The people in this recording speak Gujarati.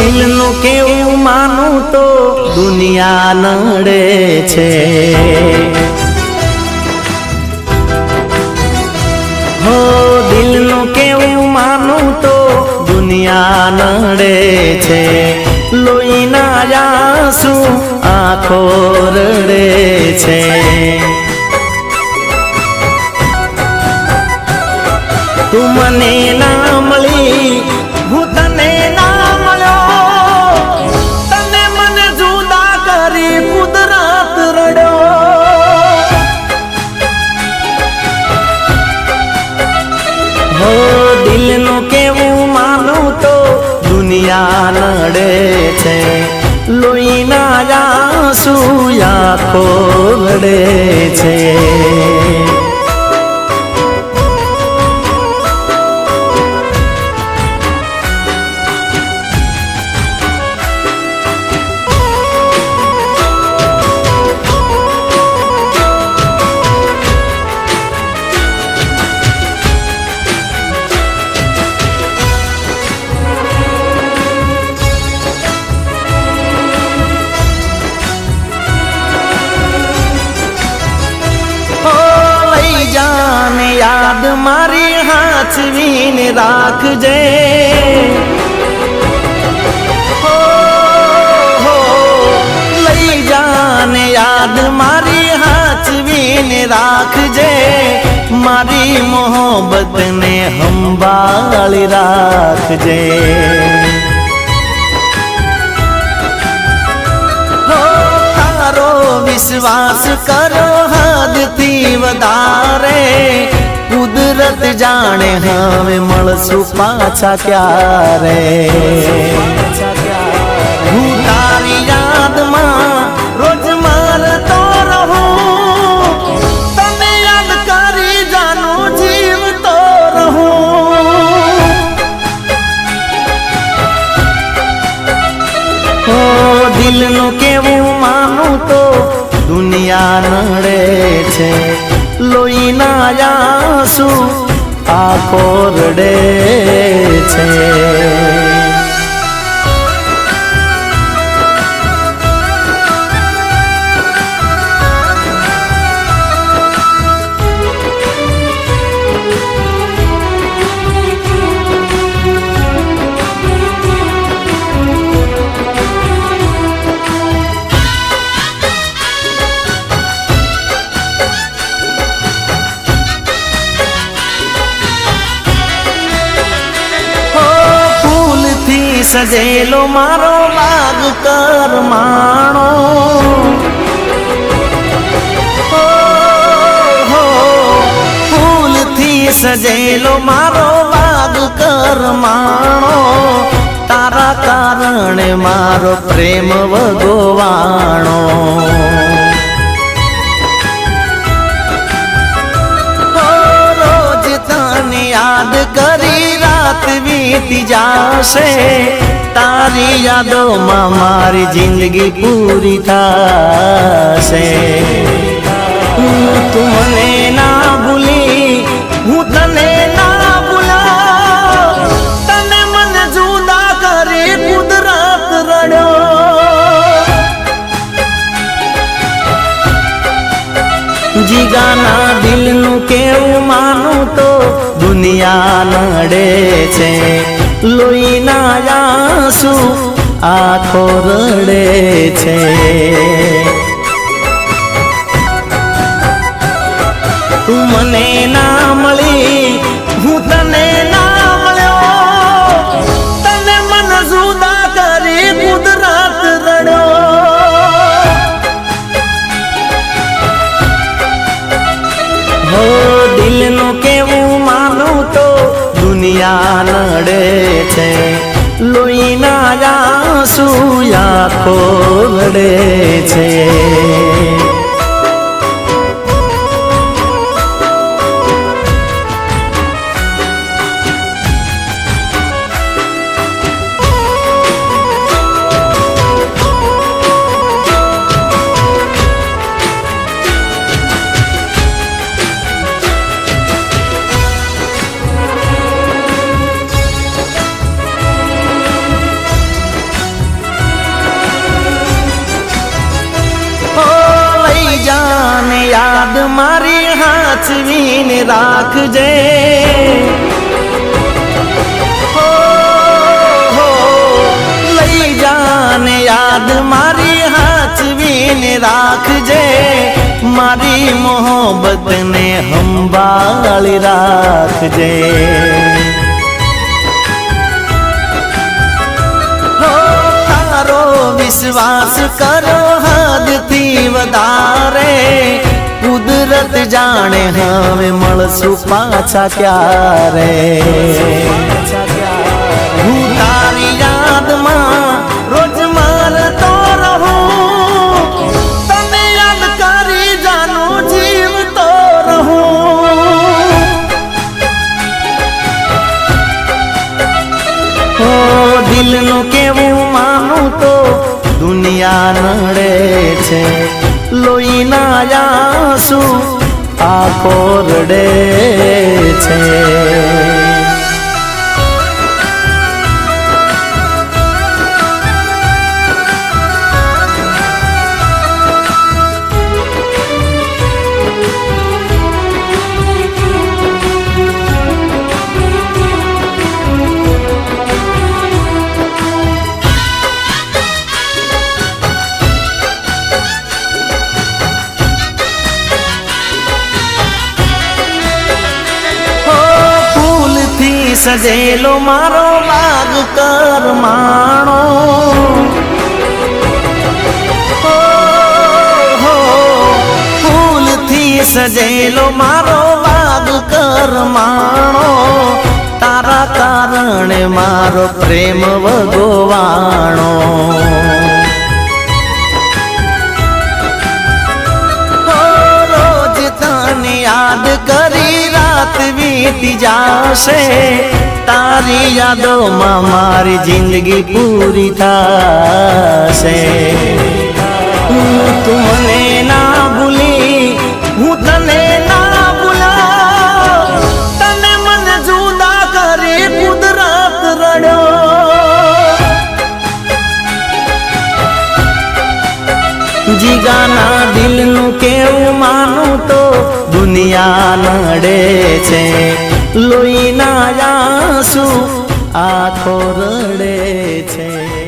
દિલનું કેવું માનું તો દુનિયા નડે છે. હો દિલનું કેવું માનું તો દુનિયા નડે છે. લોહીના આંસુ આંખો રડે છે. તું મને ના મળી હું તને ના મળ્યો, તને મને જુદા કરી કુદરત રડ્યો. હો દિલનું કેવું માનું તો દુનિયા નડે છે. લોહીના આંસુ આંખો રડે છે. યાદ મારી હાચવીને રાખજે. હો લઈ જાને યાદ મારી હાચવીને રાખજે. મારી મોહબ્બતને સંભાળી રાખજે. હો તારો વિશ્વાસ કરો હદથી વધારે. કુદરત જાણે હવે મળશું પાછા ક્યારે. હું તારી યાદમાં રોજ મરતો રહું, તને યાદ કરી જાનું જીવતો રહું. ઓ દિલનું કેવું માનું તો દુનિયા નડે છે. લોહીના આંસુ આંખો રડે છે. સજેલો મારો બાગ કરમાણો. હો ફૂલથી સજેલો મારો બાગ કરમાણો. તારા કારણે મારો પ્રેમ વગોવાણો. રોજ તને યાદ કરી રાત વીતી જાશે. તારી યાદોમાં મારી જિંદગી પૂરી થશે. તું મને ના ભૂલી હું તને ના ભૂલા. તને મને જુદા કરી કુદરત રડ્યો. જીગાના દિલનું કેવું માનું તો દુનિયા નડે છે. લોહીના આંસુ આંખો રડે છે. તું મને ના મળી હું તને ના મળ્યો, તને મને જુદા કરી કુદરત રડ્યો. હો દિલનું કેવું માનું તો દુનિયા નડે છે. લોહીના આંસુ આંખો રડે છે. મારી હાચવીને રાખજે લઈ જાને યાદ મારી હાચવીને રાખજે મારી મોહબ્બતને સંભાળી રાખજે તારો વિશ્વાસ કરો હદથી વધારે કુદરત જાણે હવે મળશું પાછા ક્યારે હું તારી યાદમાં રોજ મારતો રહું તને યાદ કરી જાનું જીવતો રહું ઓ દિલનું કેવું માનું તો દુનિયા નડે છે લોહીના આંસુ આંખો રડે છે સજેલો મારો બાગ કરમાણો ફૂલથી સજેલો મારો બાગ કરમાણો તારા કારણે મારો પ્રેમ વગોવાણો રોજ તને યાદ કરી રાત વીતી જાશે તારી યાદોમાં મારી જિંદગી પૂરી થશે તું મને ના ભૂલી હું તને ના ભૂલા તને મને જુદા કરી કુદરત રડ્યો જીગાના દિલનું કેવું માનું તો દુનિયા નડે છે લોહીના આંસુ આંખો રડે છે